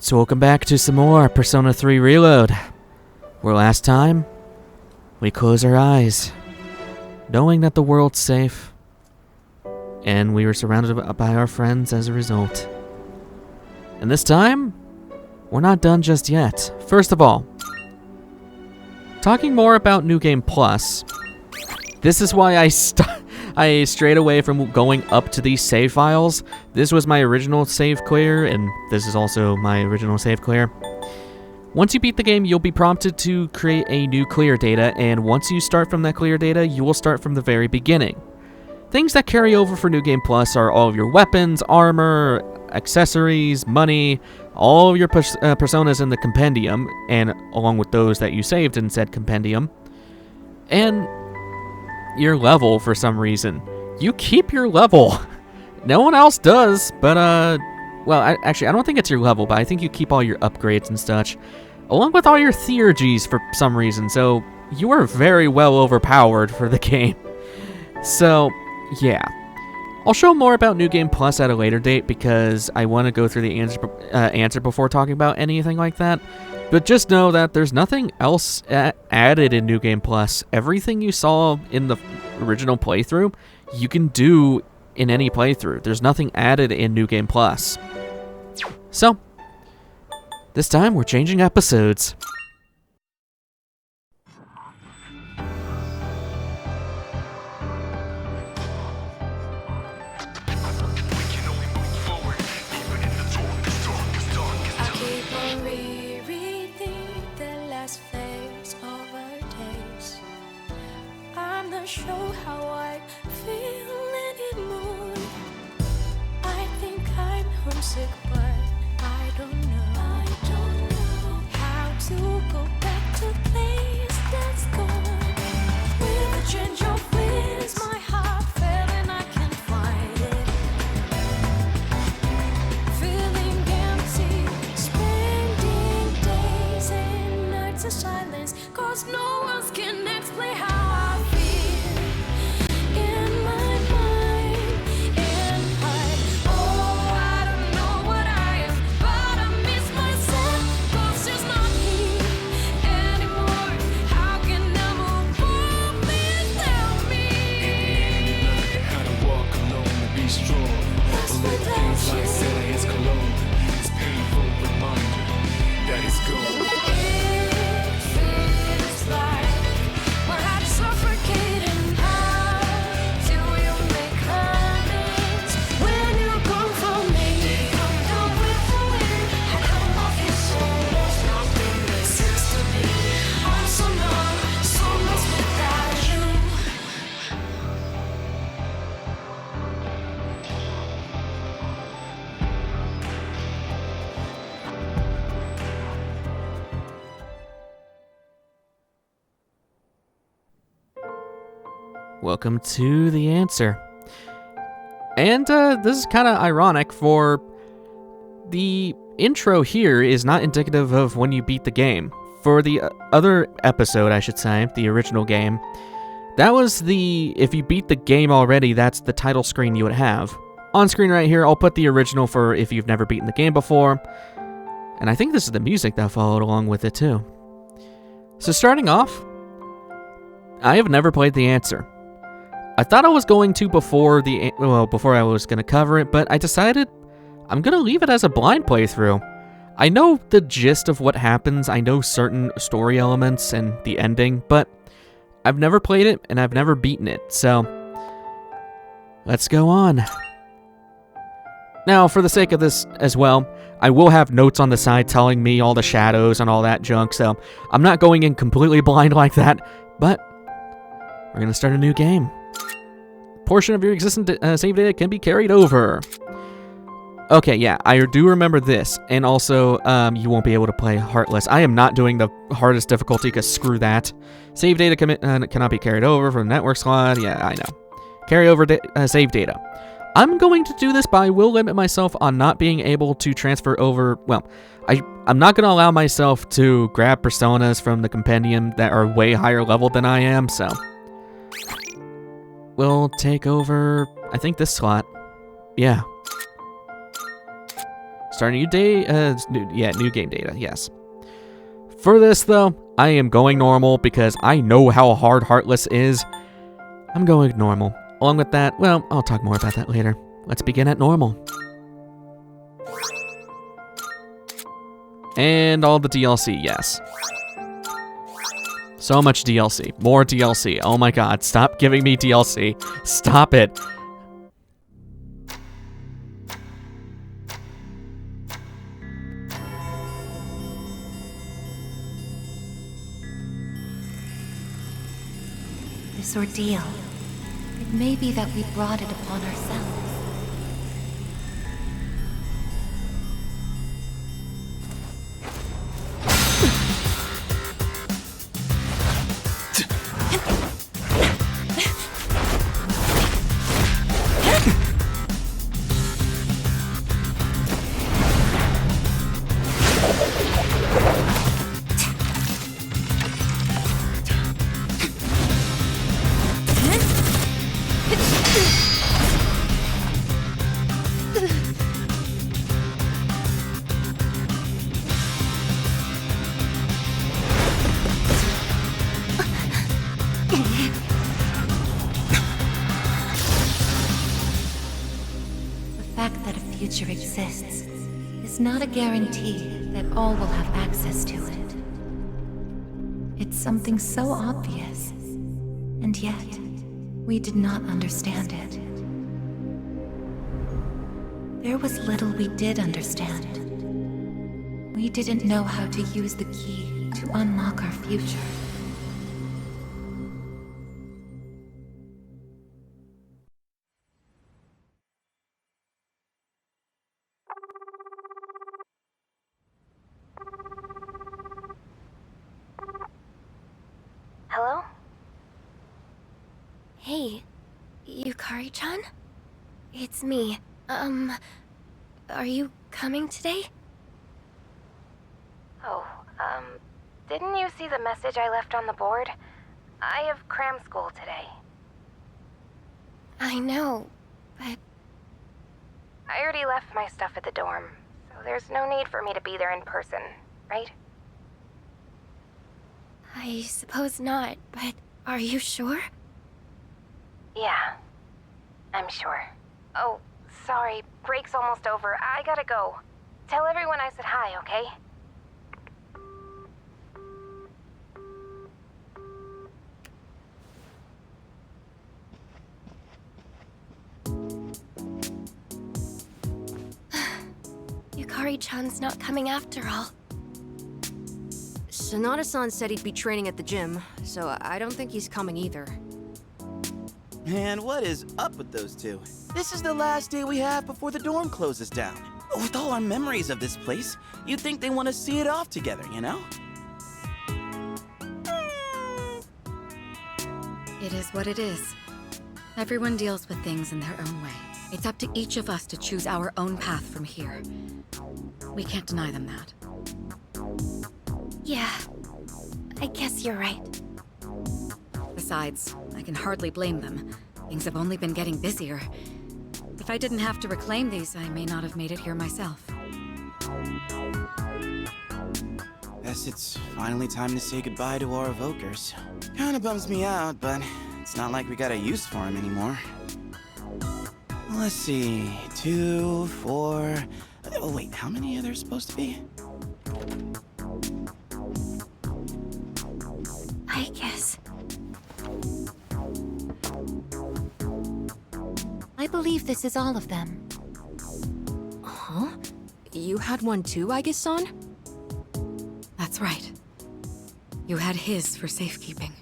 So welcome back to some more Persona 3 Reload, where last time, we close our eyes, knowing that the world's safe, and we were surrounded by our friends as a result. And this time, we're not done just yet. First of all, talking more about New Game Plus, this is why I strayed away from going up to these save files. This was my original save clear, and this is also my original save clear. Once you beat the game, you'll be prompted to create a new clear data, and once you start from that clear data, you will start from the very beginning. Things that carry over for New Game Plus are all of your weapons, armor, accessories, money, all of your personas in the compendium, and along with those that you saved in said compendium, and your level for some reason. You keep your level. No one else does, but, well, actually, I don't think it's your level, but I think you keep all your upgrades and such, along with all your theurgies for some reason, so you are very well overpowered for the game. So, yeah. I'll show more about New Game Plus at a later date because I want to go through the answer before talking about anything like that. But just know that there's nothing else added in New Game Plus. Everything you saw in the original playthrough, you can do in any playthrough. There's nothing added in New Game Plus. So, this time we're changing episodes. Show how I feel anymore. I think I'm homesick, but I don't know how to go back to the place that's gone. With a change of winds, my heart fell and I can't find it. Feeling empty, spending days and nights of silence, 'cause no one can explain how I feel. Welcome to the answer. And this is kind of ironic, for the intro here is not indicative of when you beat the game. For the other episode, I should say, the original game, that was if you beat the game already, that's the title screen you would have. On screen right here, I'll put the original for if you've never beaten the game before. And I think this is the music that followed along with it too. So starting off, I have never played the answer. I thought I was going to before I was going to cover it, but I decided I'm going to leave it as a blind playthrough. I know the gist of what happens, I know certain story elements and the ending, but I've never played it and I've never beaten it, so let's go on. Now, for the sake of this as well, I will have notes on the side telling me all the shadows and all that junk, so I'm not going in completely blind like that, but we're going to start a new game. Portion of your existing save data can be carried over. Okay, yeah, I do remember this. And also, you won't be able to play Heartless. I am not doing the hardest difficulty, because screw that. Save data cannot be carried over from the network slot. Yeah, I know. Carry over save data. I'm going to do this, but I will limit myself on not being able to transfer over... Well, I'm not going to allow myself to grab personas from the compendium that are way higher level than I am, so... We'll take over, I think, this slot. Yeah. Start a new day. New game data. Yes. For this though, I am going normal because I know how hard Heartless is. I'm going normal. Along with that, well, I'll talk more about that later. Let's begin at normal. And all the DLC, yes. So much DLC. More DLC. Oh my god, stop giving me DLC. Stop it. This ordeal, it may be that we brought it upon ourselves. The fact that a future exists is not a guarantee that all will have access to it. It's something so obvious, and yet we did not understand it. There was little we did understand. We didn't know how to use the key to unlock our future. Hello? Hey, Yukari-chan? It's me. Are you coming today? Oh, didn't you see the message I left on the board? I have cram school today. I know, but... I already left my stuff at the dorm, so there's no need for me to be there in person, right? I suppose not, but are you sure? Yeah, I'm sure. Oh, sorry, break's almost over. I gotta go. Tell everyone I said hi, okay? Yukari-chan's not coming after all. Sonata-san said he'd be training at the gym, so I don't think he's coming either. Man, what is up with those two? This is the last day we have before the dorm closes down. With all our memories of this place, you'd think they want to see it off together, you know? It is what it is. Everyone deals with things in their own way. It's up to each of us to choose our own path from here. We can't deny them that. Yeah, I guess you're right. Besides, I can hardly blame them. Things have only been getting busier. If I didn't have to reclaim these, I may not have made it here myself. Guess it's finally time to say goodbye to our evokers. Kinda bums me out, but it's not like we got a use for them anymore. Let's see, 2, 4... Oh wait, how many are there supposed to be? I guess. I believe this is all of them. Huh? You had one too, Aigis-san? That's right. You had his for safekeeping.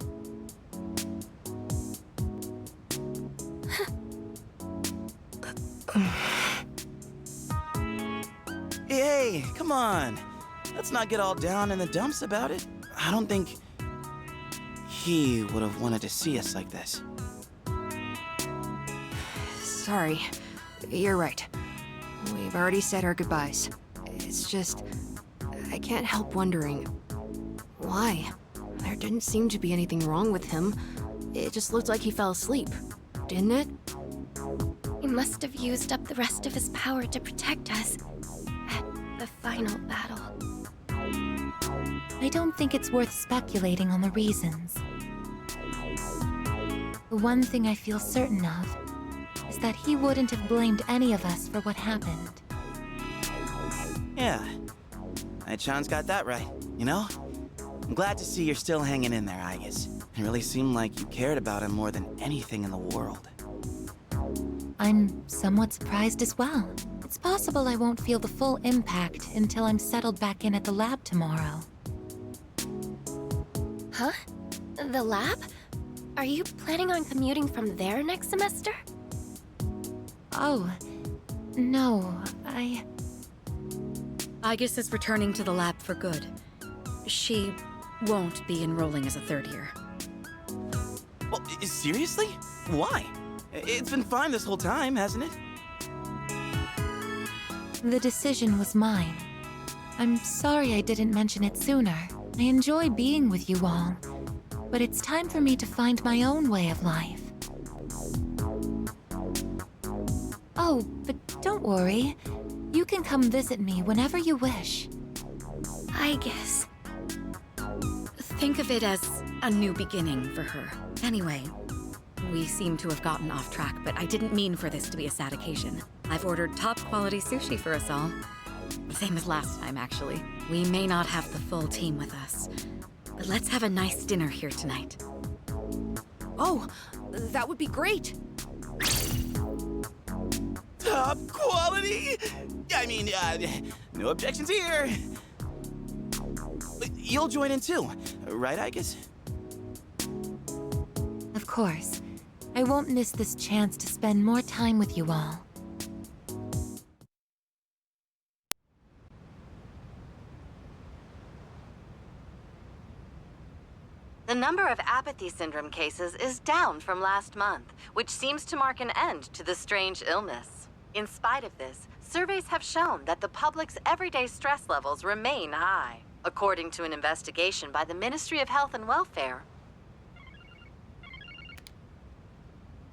Hey, come on. Let's not get all down in the dumps about it. I don't think he would have wanted to see us like this. Sorry. You're right. We've already said our goodbyes. It's just... I can't help wondering... why? There didn't seem to be anything wrong with him. It just looked like he fell asleep. Didn't it? He must have used up the rest of his power to protect us. final battle. I don't think it's worth speculating on the reasons. The one thing I feel certain of is that he wouldn't have blamed any of us for what happened. Yeah. Aichan's got that right, you know? I'm glad to see you're still hanging in there, Aigis. It really seemed like you cared about him more than anything in the world. I'm somewhat surprised as well. It's possible I won't feel the full impact until I'm settled back in at the lab tomorrow. Huh? The lab? Are you planning on commuting from there next semester? Oh, no, Aigis is returning to the lab for good. She won't be enrolling as a third year. Well, seriously? Why? It's been fine this whole time, hasn't it? The decision was mine. I'm sorry I didn't mention it sooner. I enjoy being with you all, but it's time for me to find my own way of life. Oh, but don't worry. You can come visit me whenever you wish. Aigis. Think of it as a new beginning for her. Anyway, we seem to have gotten off track, but I didn't mean for this to be a sad occasion. I've ordered top-quality sushi for us all. Same as last time, actually. We may not have the full team with us, but let's have a nice dinner here tonight. Oh, that would be great. Top quality? I mean, no objections here. You'll join in too, right, Aigis? Of course. I won't miss this chance to spend more time with you all. The number of apathy syndrome cases is down from last month, which seems to mark an end to the strange illness. In spite of this, surveys have shown that the public's everyday stress levels remain high, according to an investigation by the Ministry of Health and Welfare.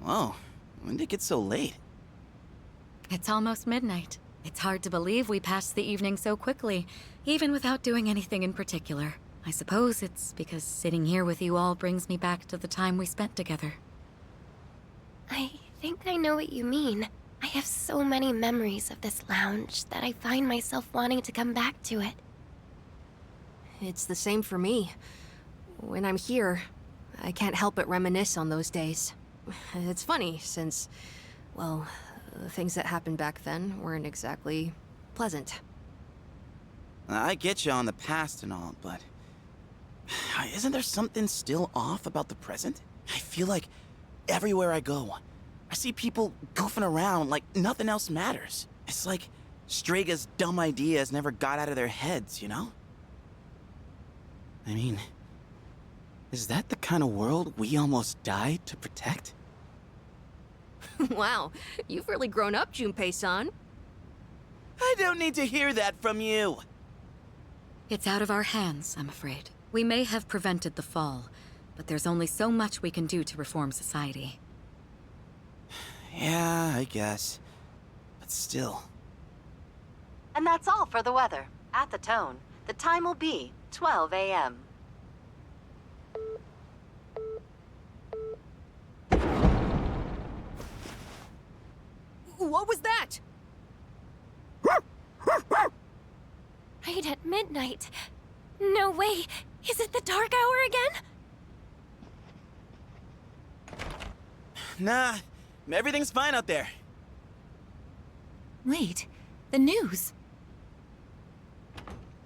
Whoa, when did it get so late? It's almost midnight. It's hard to believe we passed the evening so quickly, even without doing anything in particular. I suppose it's because sitting here with you all brings me back to the time we spent together. I think I know what you mean. I have so many memories of this lounge that I find myself wanting to come back to it. It's the same for me. When I'm here, I can't help but reminisce on those days. It's funny, since, well, the things that happened back then weren't exactly pleasant. I get you on the past and all, but isn't there something still off about the present? I feel like everywhere I go, I see people goofing around like nothing else matters. It's like Straga's dumb ideas never got out of their heads, you know? I mean, is that the kind of world we almost died to protect? Wow, you've really grown up, Junpei-san. I don't need to hear that from you. It's out of our hands, I'm afraid. We may have prevented the fall, but there's only so much we can do to reform society. Yeah, I guess. But still. And that's all for the weather. At the tone, the time will be 12 a.m. What was that? Right at midnight. No way! Is it the dark hour again? Nah, everything's fine out there. Wait, the news.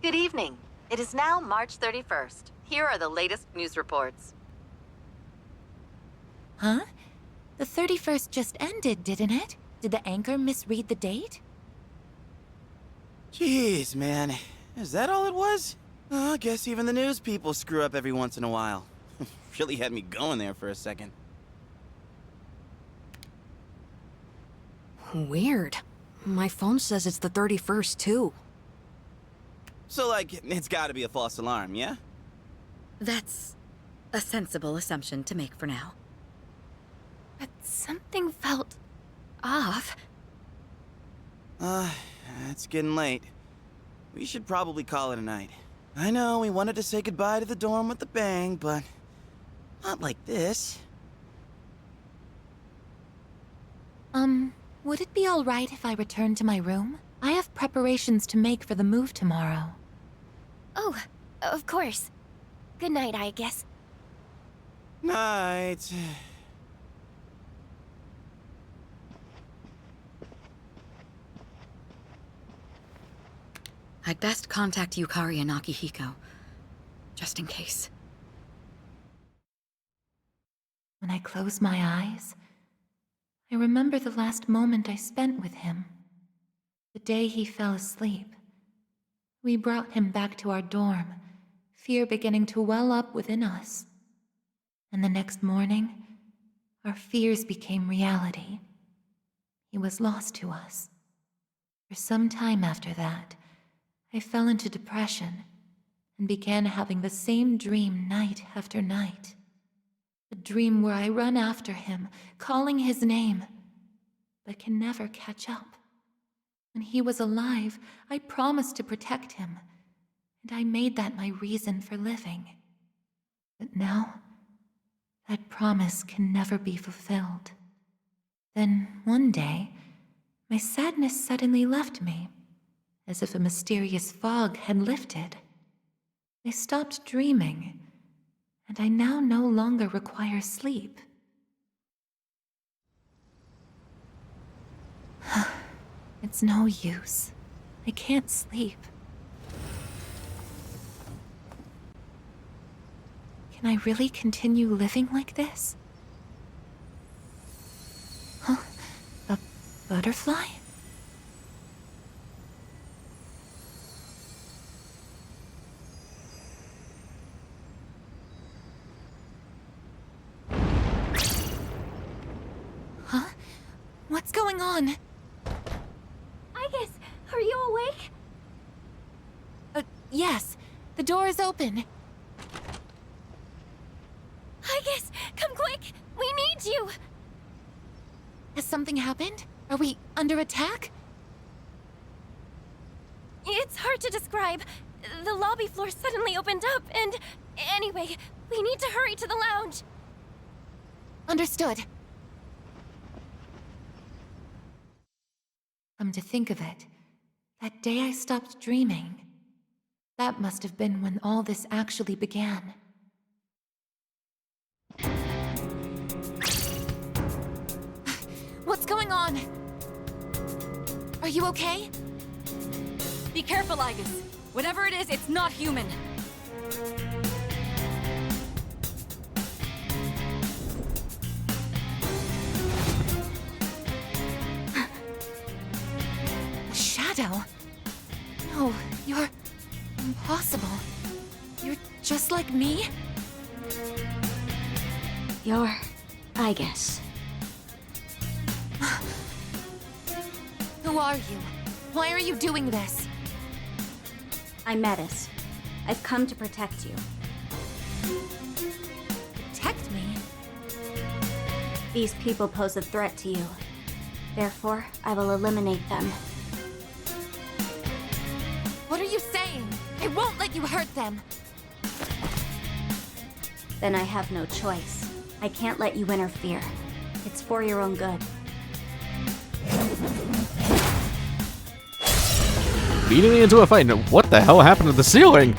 Good evening. It is now March 31st. Here are the latest news reports. Huh? The 31st just ended, didn't it? Did the anchor misread the date? Jeez, man. Is that all it was? I guess even the news people screw up every once in a while. Really had me going there for a second. Weird. My phone says it's the 31st, too. So, like, it's gotta be a false alarm, yeah? That's a sensible assumption to make for now. But something felt off. It's getting late. we should probably call it a night. I know we wanted to say goodbye to the dorm with a bang, but not like this. Would it be alright if I returned to my room? I have preparations to make for the move tomorrow. Oh, of course. Good night, Aigis. Night. I'd best contact Yukari and Akihiko, just in case. When I close my eyes, I remember the last moment I spent with him. The day he fell asleep. We brought him back to our dorm, fear beginning to well up within us. And the next morning, our fears became reality. He was lost to us. For some time after that, I fell into depression and began having the same dream night after night. A dream where I run after him, calling his name, but can never catch up. When he was alive, I promised to protect him, and I made that my reason for living. But now, that promise can never be fulfilled. Then, one day, my sadness suddenly left me, as if a mysterious fog had lifted. I stopped dreaming, and I now no longer require sleep. It's no use. I can't sleep. Can I really continue living like this? Huh? A butterfly? Huh? What's going on? Aigis, are you awake? Yes. The door is open. Aigis, come quick! We need you! Has something happened? Are we under attack? It's hard to describe. The lobby floor suddenly opened up, and... Anyway, we need to hurry to the lounge. Understood. Come to think of it, that day I stopped dreaming. That must have been when all this actually began. What's going on? Are you okay? Be careful, Aigis. Whatever it is, it's not human. A shadow? No, you're... impossible. You're just like me? You're... Aigis. Who are you? Why are you doing this? I'm Metis. I've come to protect you. Protect me? These people pose a threat to you. Therefore, I will eliminate them. What are you saying? I won't let you hurt them. Then I have no choice. I can't let you interfere. It's for your own good. Beating me into a fight. What the hell happened to the ceiling?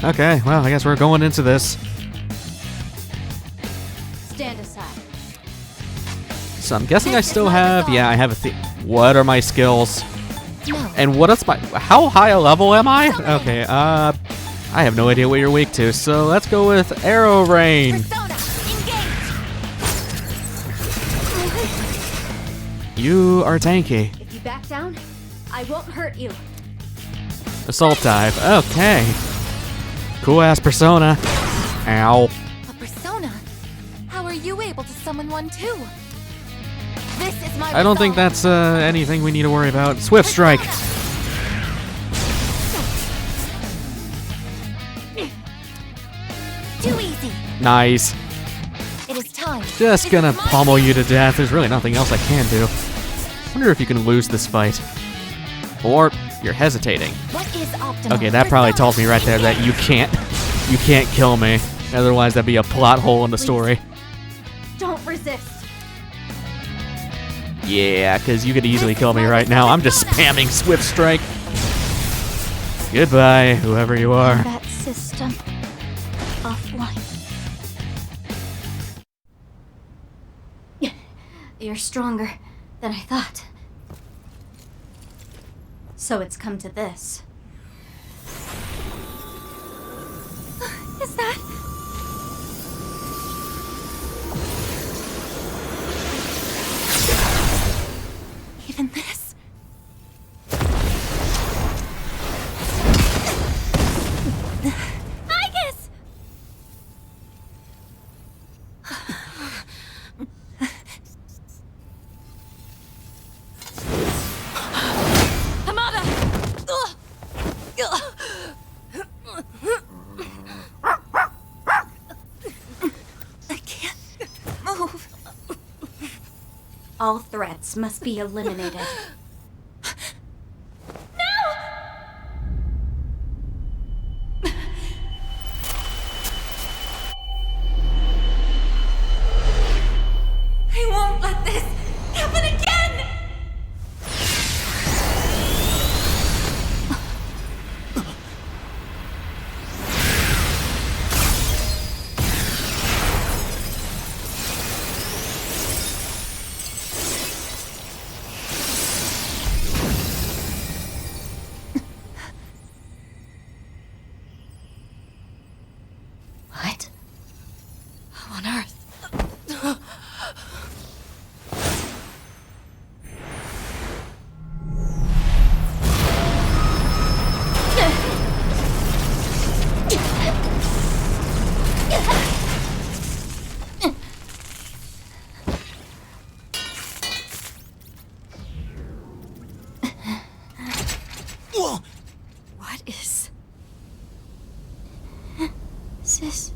Okay, well, I guess we're going into this. Stand aside. So I'm guessing I still have... Yeah, I have a What are my skills? No. And what's my... How high a level am I? Okay, I have no idea what you're weak to, so let's go with Arrow Rain. Persona, engage! You are tanky. If you back down, I won't hurt you. Assault dive. Okay. Cool ass persona. Ow. A persona? How are you able to summon one too? This is my I don't think resolve. that's anything we need to worry about. Swift strike. Too easy. Nice. It is time. Just This gonna is my pummel you to death. There's really nothing else I can do. Wonder if you can lose this fight. Or You're hesitating. What is optimal? Okay, that probably told me right there that you can't kill me. Otherwise, that'd be a plot hole in the story. Don't resist. Yeah, because you could easily kill me right now. I'm just spamming Swift Strike. Goodbye, whoever you are. That system offline. You're stronger than I thought. So it's come to this. Is that? Even this? Aigis! Hamada! I can't move. All threats must be eliminated. I won't let this happen again! What? How on earth? What is... Sister...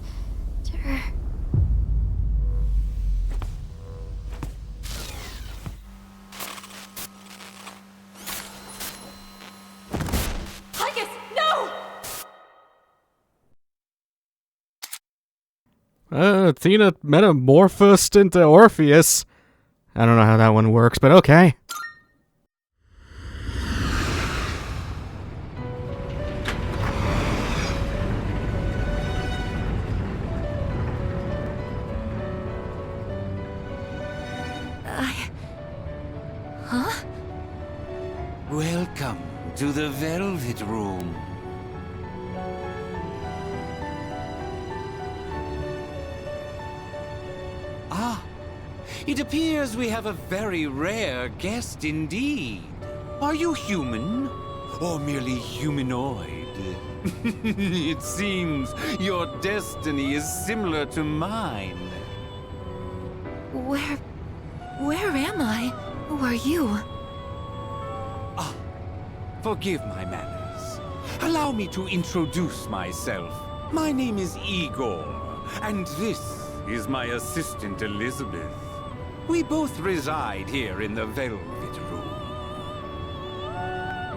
Aigis, no! Athena metamorphosed into Orpheus. I don't know how that one works, but okay. Huh? Welcome to the Velvet Room. Ah, it appears we have a very rare guest indeed. Are you human? Or merely humanoid? It seems your destiny is similar to mine. Where am I? Who are you? Ah, forgive my manners. Allow me to introduce myself. My name is Igor, and this is my assistant Elizabeth. We both reside here in the Velvet Room.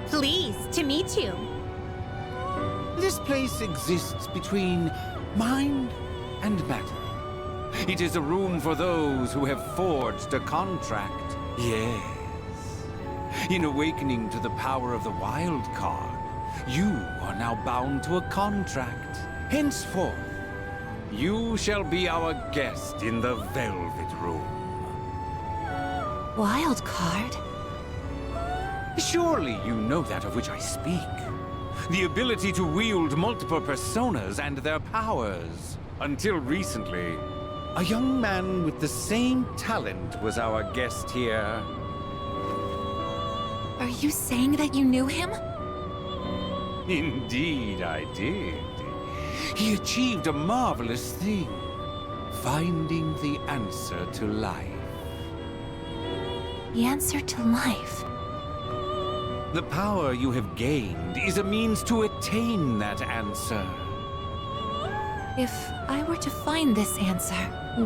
Pleased to meet you. This place exists between mind and matter. It is a room for those who have forged a contract. Yes. In awakening to the power of the wild card, you are now bound to a contract. Henceforth, you shall be our guest in the Velvet Room. Wild card? Surely you know that of which I speak. The ability to wield multiple personas and their powers. Until recently, a young man with the same talent was our guest here. Are you saying that you knew him? Indeed, I did. He achieved a marvelous thing, finding the answer to life. The answer to life? The power you have gained is a means to attain that answer. If I were to find this answer,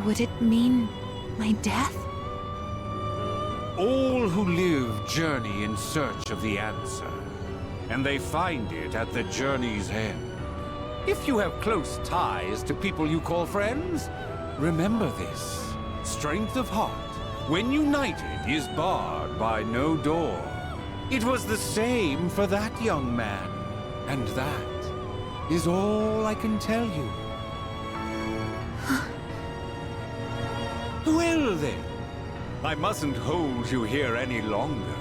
would it mean my death? All who live journey in search of the answer. and they find it at the journey's end. If you have close ties to people you call friends, remember this. Strength of heart, when united, is barred by no door. It was the same for that young man, and that is all I can tell you. Well then, I mustn't hold you here any longer.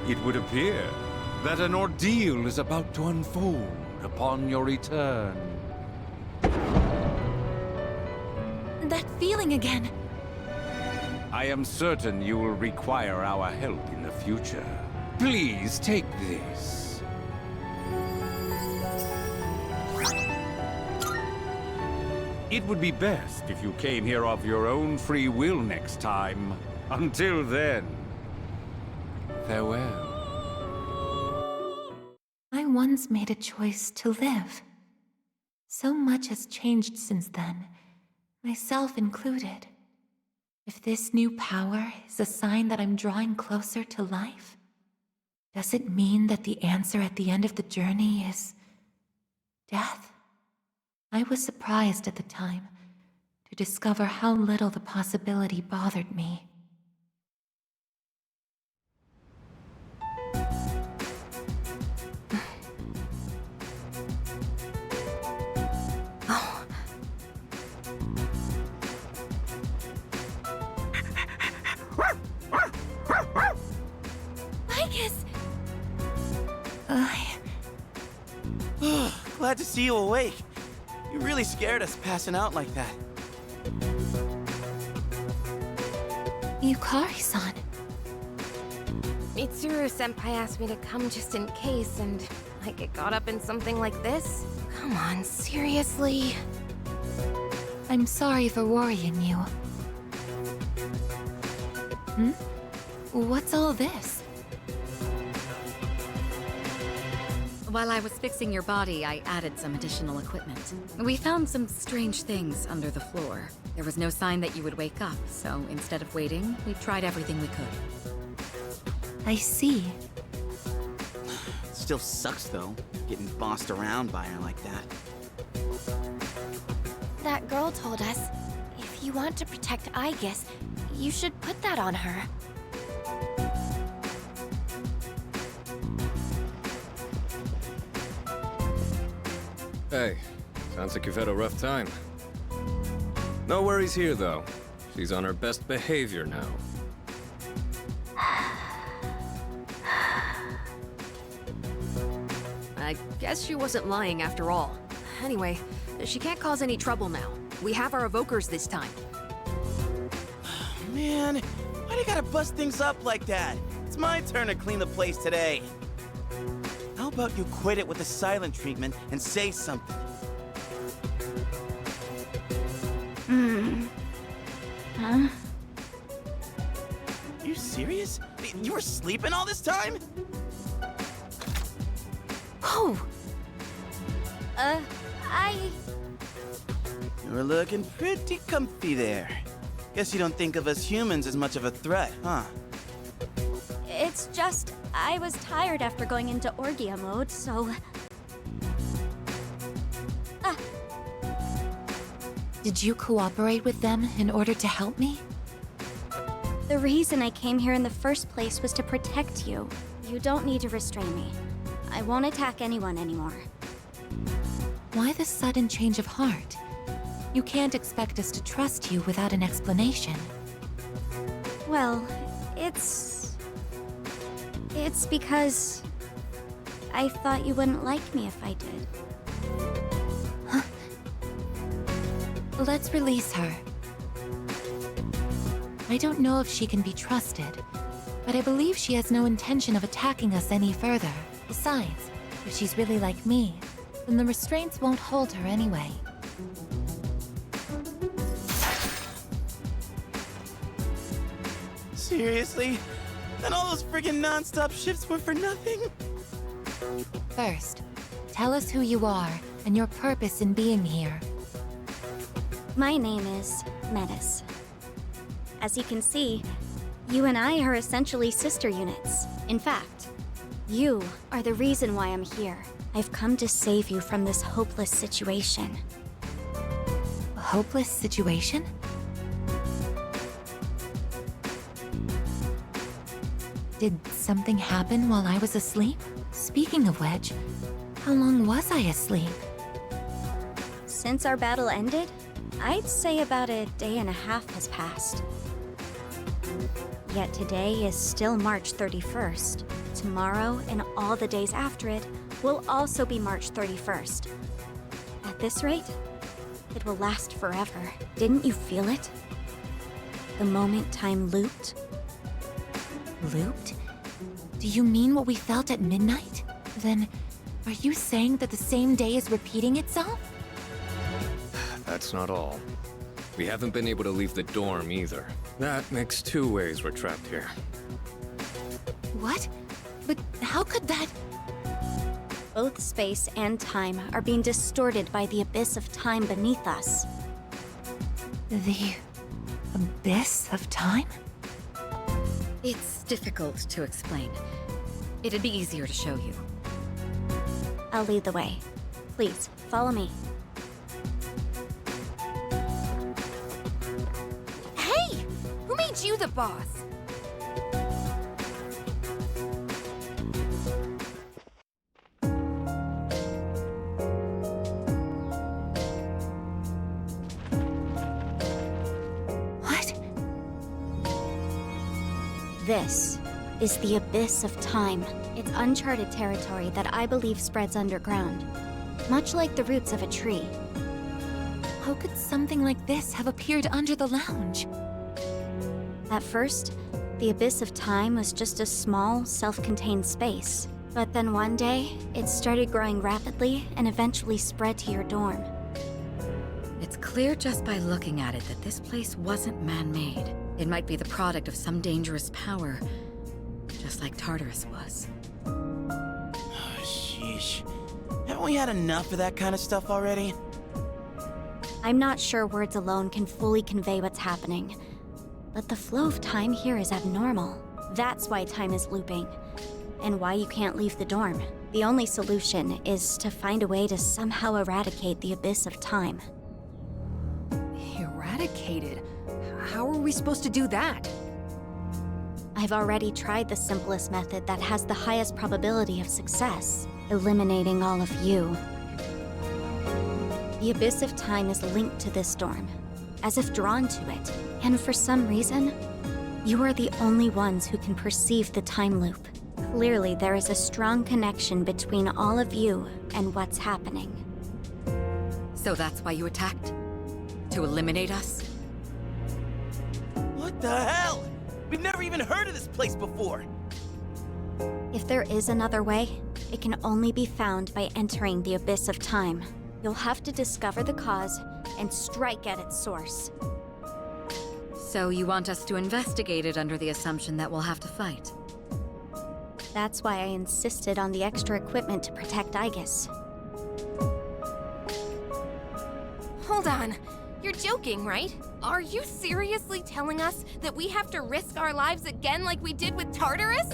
It would appear that an ordeal is about to unfold upon your return. That feeling again. I am certain you will require our help in the future. Please take this. It would be best if you came here of your own free will next time. Until then, farewell. I once made a choice to live. So much has changed since then, myself included. If this new power is a sign that I'm drawing closer to life, does it mean that the answer at the end of the journey is death? I was surprised at the time to discover how little the possibility bothered me. Aigis! Glad to see you awake. You really scared us passing out like that. Yukari-san. Mitsuru-senpai asked me to come just in case, and I get caught up in something like this? Come on, seriously? I'm sorry for worrying you. What's all this? While I was fixing your body, I added some additional equipment. We found some strange things under the floor. There was no sign that you would wake up, so instead of waiting, we tried everything we could. I see. Still sucks though, getting bossed around by her like that. That girl told us, if you want to protect Aigis, you should put that on her. Hey, sounds like you've had a rough time. No worries here, though. She's on her best behavior now. I guess she wasn't lying after all. Anyway, she can't cause any trouble now. We have our evokers this time. Man, why do you gotta bust things up like that? It's my turn to clean the place today. How about you quit it with the silent treatment and say something? Huh? You serious? You were sleeping all this time? Oh! You were looking pretty comfy there. Guess you don't think of us humans as much of a threat, huh? It's just, I was tired after going into Orgia mode, so... Did you cooperate with them in order to help me? The reason I came here in the first place was to protect you. You don't need to restrain me. I won't attack anyone anymore. Why the sudden change of heart? You can't expect us to trust you without an explanation. Well, It's because... I thought you wouldn't like me if I did. Let's release her. I don't know if she can be trusted, but I believe she has no intention of attacking us any further. Besides, if she's really like me, then the restraints won't hold her anyway. Seriously? Then all those friggin' non-stop shifts were for nothing? First, tell us who you are and your purpose in being here. My name is Metis. As you can see, you and I are essentially sister units. In fact, You are the reason why I'm here. I've come to save you from this hopeless situation. A hopeless situation? Did something happen while I was asleep? Speaking of which, how long was I asleep? Since our battle ended, I'd say about a day and a half has passed. Yet today is still March 31st. Tomorrow and all the days after it will also be March 31st. At this rate, it will last forever. Didn't you feel it? The moment time looped. Looped? Do you mean what we felt at midnight? Then, are you saying that the same day is repeating itself? That's not all. We haven't been able to leave the dorm either. That makes 2 ways we're trapped here. What? But how could that... Both space and time are being distorted by the abyss of time beneath us. The... abyss of time? It's difficult to explain. It'd be easier to show you. I'll lead the way. Please, follow me. Hey! Who made you the boss? What? This is the abyss of time. It's uncharted territory that I believe spreads underground, much like the roots of a tree. How could something like this have appeared under the lounge? At first, the abyss of time was just a small, self-contained space. But then one day, it started growing rapidly and eventually spread to your dorm. It's clear just by looking at it that this place wasn't man-made. It might be the product of some dangerous power, just like Tartarus was. Oh, sheesh. Haven't we had enough of that kind of stuff already? I'm not sure words alone can fully convey what's happening, but the flow of time here is abnormal. That's why time is looping, and why you can't leave the dorm. The only solution is to find a way to somehow eradicate the abyss of time. Eradicated? How are we supposed to do that? I've already tried the simplest method that has the highest probability of success, eliminating all of you. The abyss of time is linked to this dorm, as if drawn to it, and for some reason, you are the only ones who can perceive the time loop. Clearly, there is a strong connection between all of you and what's happening. So that's why you attacked? To eliminate us? What the hell? We've never even heard of this place before. If there is another way, it can only be found by entering the abyss of time. You'll have to discover the cause and strike at its source. So you want us to investigate it under the assumption that we'll have to fight? That's why I insisted on the extra equipment to protect Aigis. Hold on. You're joking, right? Are you seriously telling us that we have to risk our lives again like we did with Tartarus?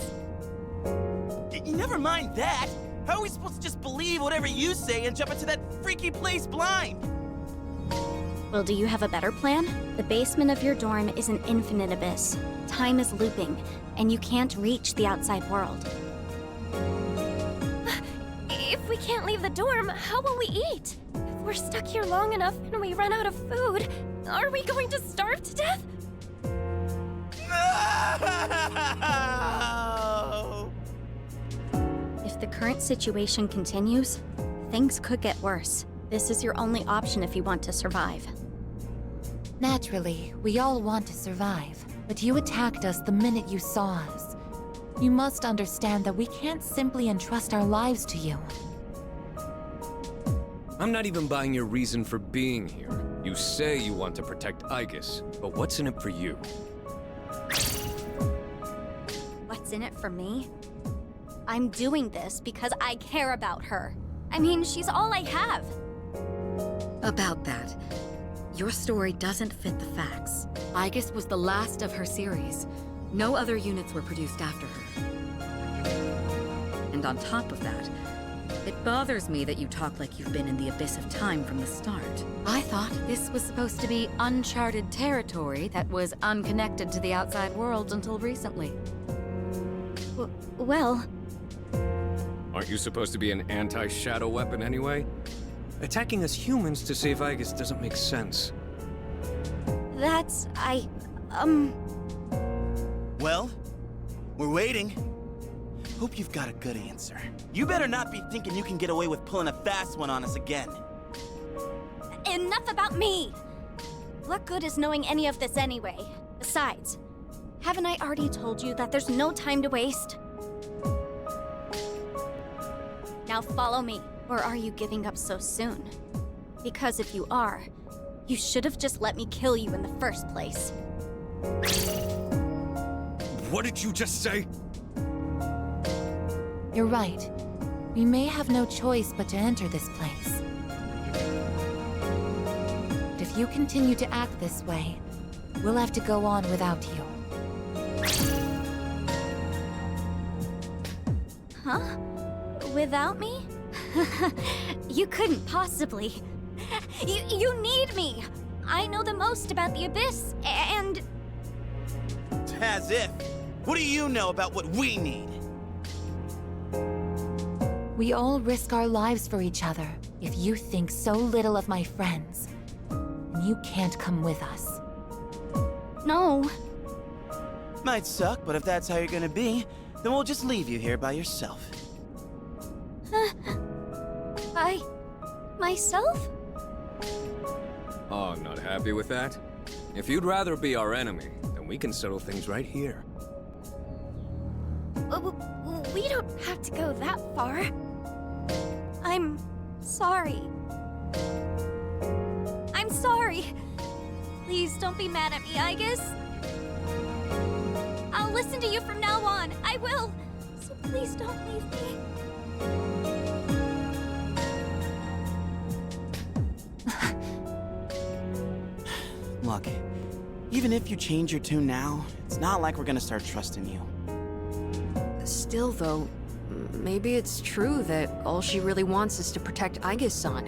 Never mind that. How are we supposed to just believe whatever you say and jump into that freaky place blind? Well, do you have a better plan? The basement of your dorm is an infinite abyss. Time is looping, and you can't reach the outside world. If we can't leave the dorm, how will we eat? If we're stuck here long enough and we run out of food, are we going to starve to death? No! If the current situation continues, things could get worse. This is your only option if you want to survive. Naturally, we all want to survive, but you attacked us the minute you saw us. You must understand that we can't simply entrust our lives to you. I'm not even buying your reason for being here. You say you want to protect Aigis, but what's in it for you? What's in it for me? I'm doing this because I care about her. I mean, she's all I have. About that, your story doesn't fit the facts. Aigis was the last of her series. No other units were produced after her. And on top of that, it bothers me that you talk like you've been in the abyss of time from the start. I thought this was supposed to be uncharted territory that was unconnected to the outside world until recently. Well, Aren't you supposed to be an anti-shadow weapon anyway? Attacking us humans to save Aigis doesn't make sense. that's... Well, we're waiting. Hope you've got a good answer. You better not be thinking you can get away with pulling a fast one on us again. Enough about me! What good is knowing any of this anyway? Besides, haven't I already told you that there's no time to waste? Now follow me, or are you giving up so soon? Because if you are, you should have just let me kill you in the first place. What did you just say? You're right. We may have no choice but to enter this place. But if you continue to act this way, we'll have to go on without you. Huh? Without me? You couldn't possibly. You need me! I know the most about the Abyss, and... As if. What do you know about what we need? We all risk our lives for each other. If you think so little of my friends, then you can't come with us. No. Might suck, but if that's how you're gonna be, then we'll just leave you here by yourself. Myself? Oh, not happy with that? If you'd rather be our enemy, then we can settle things right here. We don't have to go that far. I'm sorry. I'm sorry. Please don't be mad at me, Aigis. I'll listen to you from now on. I will. So please don't leave me. Look, even if you change your tune now, it's not like we're gonna start trusting you. Still, though, maybe it's true that all she really wants is to protect Aigis-san.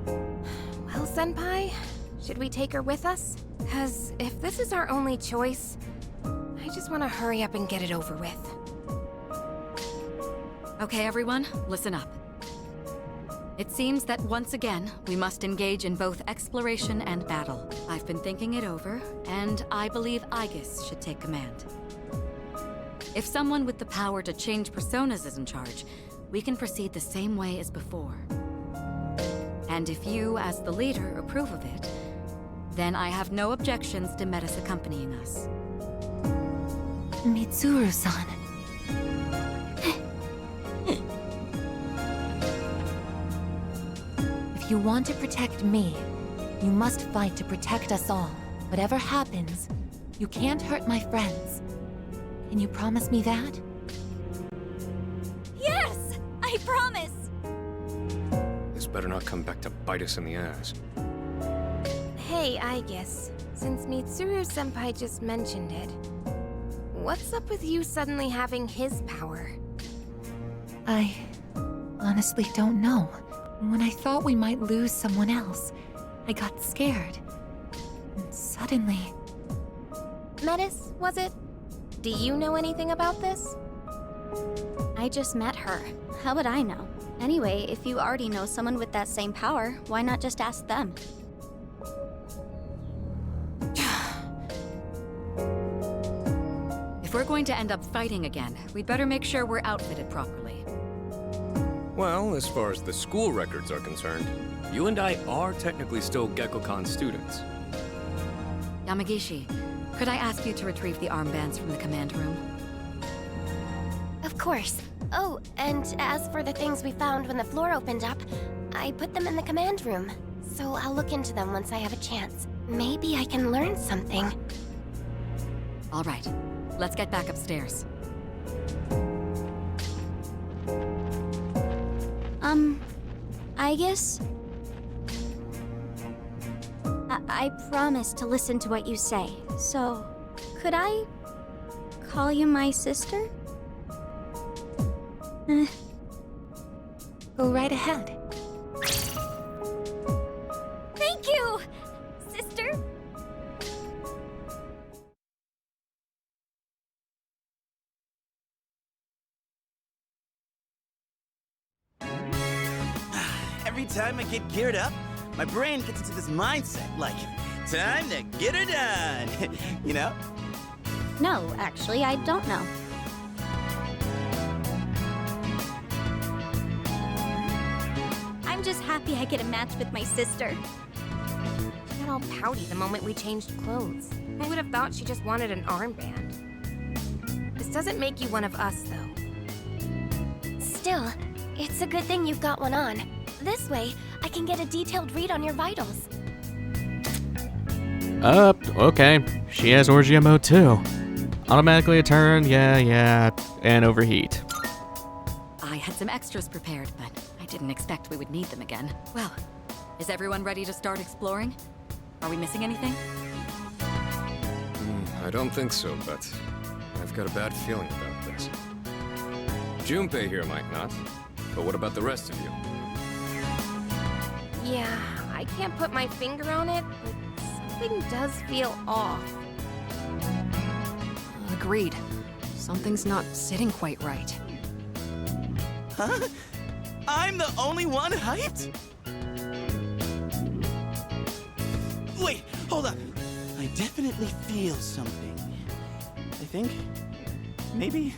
Well, Senpai, should we take her with us? Because if this is our only choice, I just want to hurry up and get it over with. Okay, everyone, listen up. It seems that once again, we must engage in both exploration and battle. I've been thinking it over, and I believe Aigis should take command. If someone with the power to change personas is in charge, we can proceed the same way as before. And if you, as the leader, approve of it, then I have no objections to Metis accompanying us. Mitsuru-san. If you want to protect me, you must fight to protect us all. Whatever happens, you can't hurt my friends. Can you promise me that? Yes! I promise! This better not come back to bite us in the ass. Hey, Aigis, since Mitsuru-senpai just mentioned it, what's up with you suddenly having his power? I honestly don't know. When I thought we might lose someone else, I got scared. And suddenly... Metis, was it? Do you know anything about this? I just met her. How would I know? Anyway, if you already know someone with that same power, why not just ask them? If we're going to end up fighting again, we'd better make sure we're outfitted properly. Well, as far as the school records are concerned, you and I are technically still Gekkokan students. Yamagishi, could I ask you to retrieve the armbands from the command room? Of course. Oh, and as for the things we found when the floor opened up, I put them in the command room. So I'll look into them once I have a chance. Maybe I can learn something. All right, let's get back upstairs. Aigis? I promise to listen to what you say, so could I call you my sister? Go right ahead. Thank you, sister. Every time I get geared up, my brain gets into this mindset, like, time to get her done. You know? No, actually, I don't know. I'm just happy I get a match with my sister. She got all pouty the moment we changed clothes. I would have thought she just wanted an armband. This doesn't make you one of us, though. Still, it's a good thing you've got one on. This way, I can get a detailed read on your vitals. Okay. She has orgy mode too. Automatically a turn, yeah, and overheat. I had some extras prepared, but I didn't expect we would need them again. Well, is everyone ready to start exploring? Are we missing anything? I don't think so, but I've got a bad feeling about this. Junpei here might not, but what about the rest of you? Yeah, I can't put my finger on it, but something does feel off. Agreed. Something's not sitting quite right. Huh? I'm the only one hyped? Wait, hold on. I definitely feel something. I think... maybe...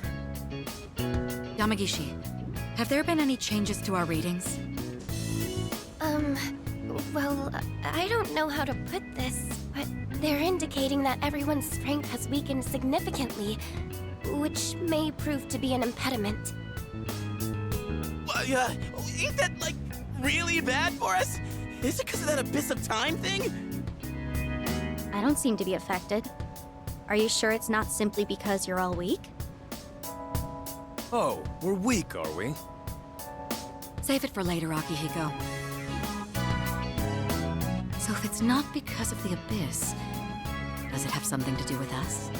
Yamagishi, have there been any changes to our readings? Well, I don't know how to put this, but they're indicating that everyone's strength has weakened significantly, which may prove to be an impediment. Ain't that, like, really bad for us? Is it because of that abyss of time thing? I don't seem to be affected. Are you sure it's not simply because you're all weak? Oh, we're weak, are we? Save it for later, Akihiko. So if it's not because of the abyss, does it have something to do with us?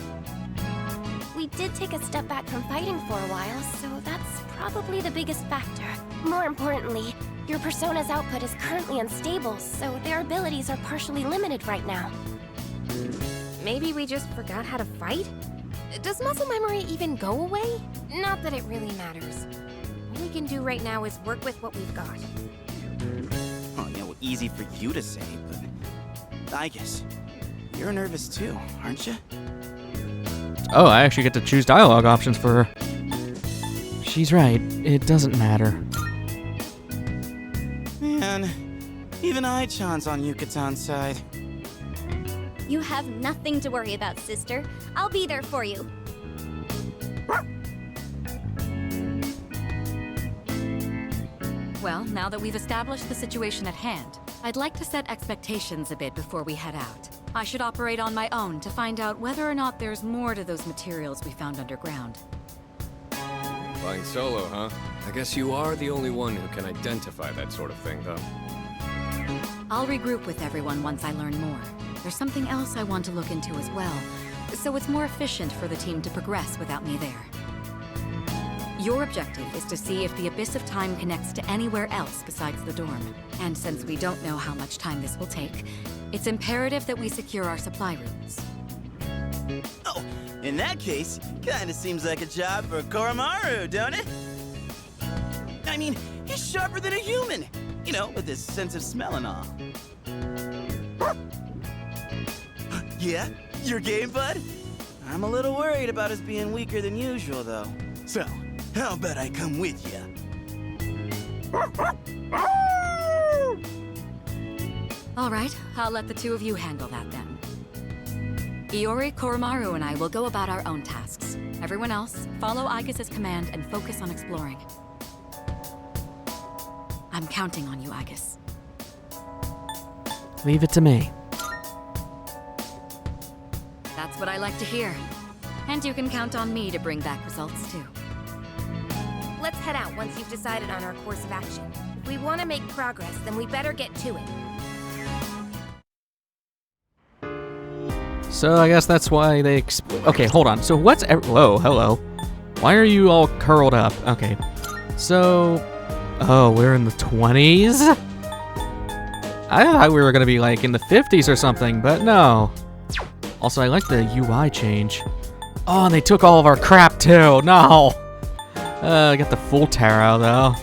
We did take a step back from fighting for a while, so that's probably the biggest factor. More importantly, your persona's output is currently unstable, so their abilities are partially limited right now. Maybe we just forgot how to fight? Does muscle memory even go away? Not that it really matters. All we can do right now is work with what we've got. Oh, yeah, well, easy for you to say, but... Aigis, you're nervous too, aren't you? Oh, I actually get to choose dialogue options for her. She's right, it doesn't matter. Man, even Ai-chan's on Yukatan's side. You have nothing to worry about, sister. I'll be there for you. Well, now that we've established the situation at hand, I'd like to set expectations a bit before we head out. I should operate on my own to find out whether or not there's more to those materials we found underground. Flying solo, huh? I guess you are the only one who can identify that sort of thing, though. I'll regroup with everyone once I learn more. There's something else I want to look into as well, so it's more efficient for the team to progress without me there. Your objective is to see if the Abyss of Time connects to anywhere else besides the dorm. And since we don't know how much time this will take, it's imperative that we secure our supply routes. Oh, in that case, kinda seems like a job for Koromaru, don't it? I mean, he's sharper than a human. You know, with his sense of smell and all. Yeah? Your game, bud? I'm a little worried about us being weaker than usual, though. So, how about I come with ya? All right, I'll let the two of you handle that then. Iori, Koromaru, and I will go about our own tasks. Everyone else, follow Aigis' command and focus on exploring. I'm counting on you, Aigis. Leave it to me. That's what I like to hear. And you can count on me to bring back results, too. Let's head out once you've decided on our course of action. If we want to make progress, then we better get to it. So I guess that's why they okay, hold on. So what's... Whoa, hello. Why are you all curled up? Okay. So, oh, we're in the 20s? I thought we were gonna be like in the 50s or something, but no. Also, I like the UI change. Oh, and they took all of our crap too. No. I got the full tarot though.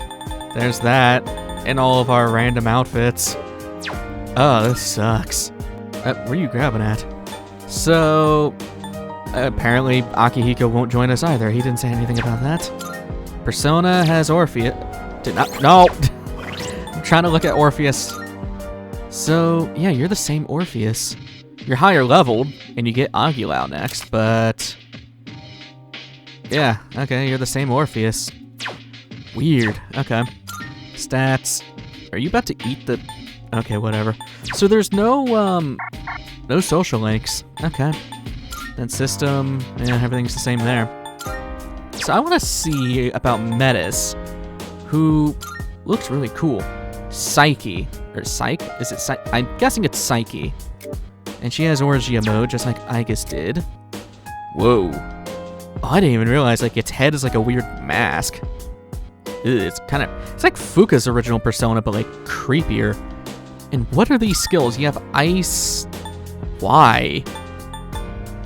There's that, and all of our random outfits. Oh, this sucks. Where are you grabbing at? So, apparently Akihiko won't join us either. He didn't say anything about that. Persona has Orpheus. Did not. No. I'm trying to look at Orpheus. So, yeah, you're the same Orpheus. You're higher leveled, and you get Aguilau next, but... yeah, okay, you're the same Orpheus. Weird, okay. Stats. Are you about to eat the... okay, whatever. So there's no social links. Okay. Then system, yeah, everything's the same there. So I want to see about Metis, who looks really cool. Psyche. Or Psyche? Is it Psyche? I'm guessing it's Psyche. And she has Orgia mode, just like Aigis did. Whoa. Oh, I didn't even realize, like, its head is like a weird mask. Ew, it's kind of... it's like Fuka's original Persona, but, like, creepier. And what are these skills? You have Ice... why?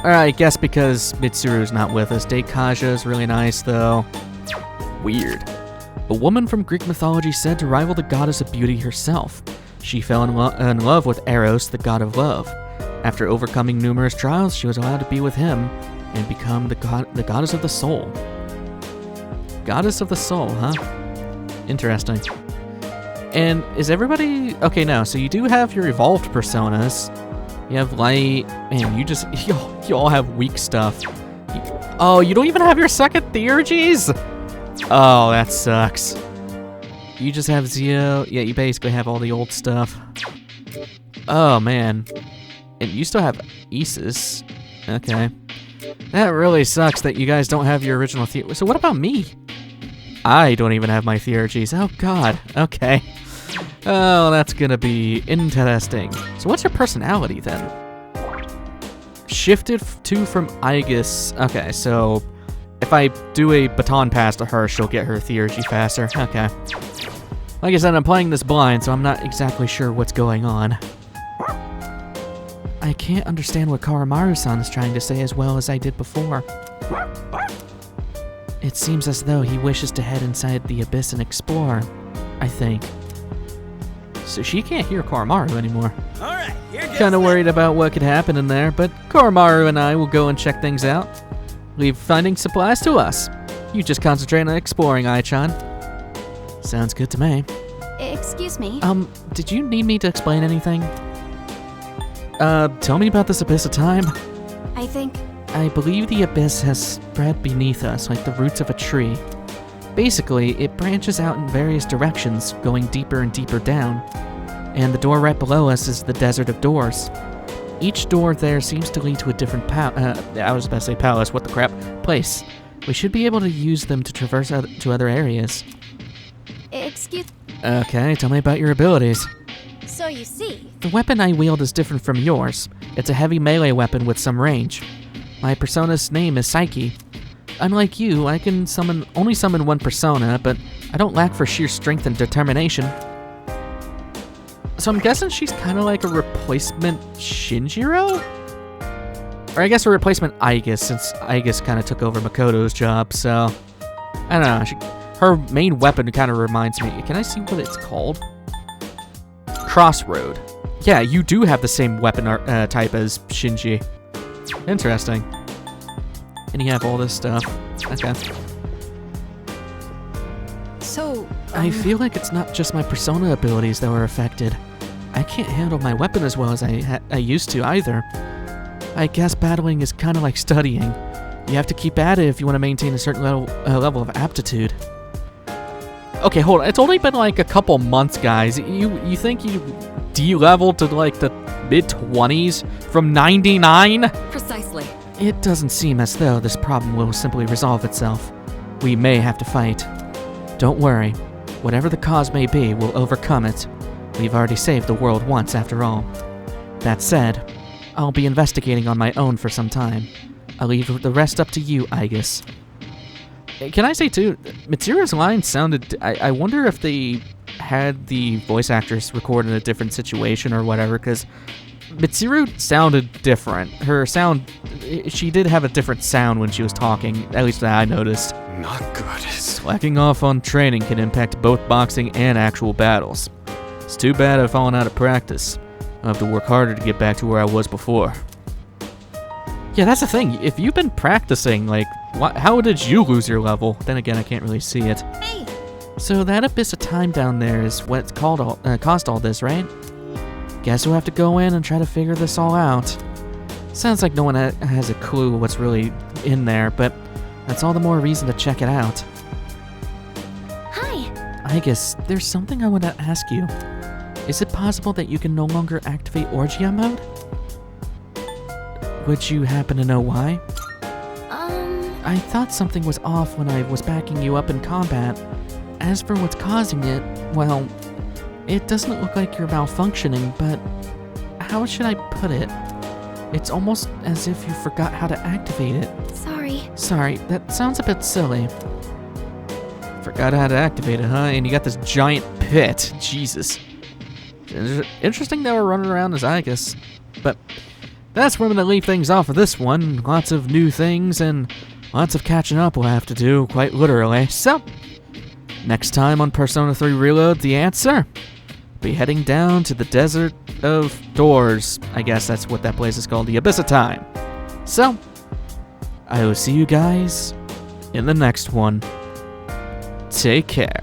I guess because Mitsuru's not with us. Deikaja's really nice, though. Weird. A woman from Greek mythology said to rival the goddess of beauty herself. She fell in love with Eros, the god of love. After overcoming numerous trials, she was allowed to be with him and become the goddess of the soul. Goddess of the soul, huh? Interesting. And is everybody... okay, no, so you do have your evolved personas. You have light... man, you all have weak stuff. Oh, you don't even have your second Theurgies? Oh, that sucks. You just have Zio. Yeah, you basically have all the old stuff. Oh, man. And you still have Isis. Okay. That really sucks that you guys don't have your original Theurgies. So what about me? I don't even have my Theurgies. Oh, God. Okay. Oh, that's gonna be interesting. So what's your personality, then? Shifted to from Aigis. Okay, so... if I do a baton pass to her, she'll get her Theurgy faster. Okay. Like I said, I'm playing this blind, so I'm not exactly sure what's going on. I can't understand what Kawamaru-san is trying to say as well as I did before. It seems as though he wishes to head inside the abyss and explore, I think. So she can't hear Kawamaru anymore. Alright, here goes. Kinda worried about what could happen in there, but Kawamaru and I will go and check things out. Leave finding supplies to us. You just concentrate on exploring, Ai-chan. Sounds good to me. Excuse me. Did you need me to explain anything? Tell me about this abyss of time. I believe the abyss has spread beneath us like the roots of a tree. Basically, it branches out in various directions, going deeper and deeper down. And the door right below us is the Desert of Doors. Each door there seems to lead to a different I was about to say palace, what the crap? Place. We should be able to use them to traverse to other areas. Excuse... Okay, tell me about your abilities. So you see... The weapon I wield is different from yours. It's a heavy melee weapon with some range. My persona's name is Psyche. Unlike you, I can only summon one persona, but I don't lack for sheer strength and determination. So I'm guessing she's kind of like a replacement Shinjiro? Or I guess a replacement Aigis, since Aigis kind of took over Makoto's job, so... I don't know, her main weapon kind of reminds me... Can I see what it's called? Crossroad. Yeah, you do have the same weapon type as Shinji. Interesting. And you have all this stuff. Okay. So, I feel like it's not just my persona abilities that were affected. I can't handle my weapon as well as I used to either. I guess battling is kind of like studying. You have to keep at it if you want to maintain a certain level of aptitude. Okay, hold on. It's only been like a couple months, guys. You think you de-leveled to like the mid-20s from 99? Precisely. It doesn't seem as though this problem will simply resolve itself. We may have to fight. Don't worry. Whatever the cause may be, we'll overcome it. We've already saved the world once, after all. That said, I'll be investigating on my own for some time. I'll leave the rest up to you, Aigis. can I say too, Mitsuru's line sounded... I wonder if they had the voice actress record in a different situation or whatever, because Mitsuru sounded different. Her sound... She did have a different sound when she was talking, at least that I noticed. Not good. Slacking off on training can impact both boxing and actual battles. It's too bad I've fallen out of practice. I'll have to work harder to get back to where I was before. Yeah, that's the thing. If you've been practicing, like, how did you lose your level? Then again, I can't really see it. Hey! So that abyss of time down there is what caused all this, right? Guess we'll have to go in and try to figure this all out. Sounds like no one has a clue what's really in there, but that's all the more reason to check it out. Hi! Aigis, there's something I want to ask you. Is it possible that you can no longer activate Orgia mode? Would you happen to know why? I thought something was off when I was backing you up in combat. As for what's causing it, well, it doesn't look like you're malfunctioning, but how should I put it? It's almost as if you forgot how to activate it. Sorry, that sounds a bit silly. Forgot how to activate it, huh? And you got this giant pit. Jesus. Interesting that we're running around as Aigis. But that's where I'm going to leave things off of this one. Lots of new things and lots of catching up we'll have to do, quite literally. So, next time on Persona 3 Reload, the answer? Be heading down to the Desert of Doors. I guess that's what that place is called, the Abyss of Time. So, I will see you guys in the next one. Take care.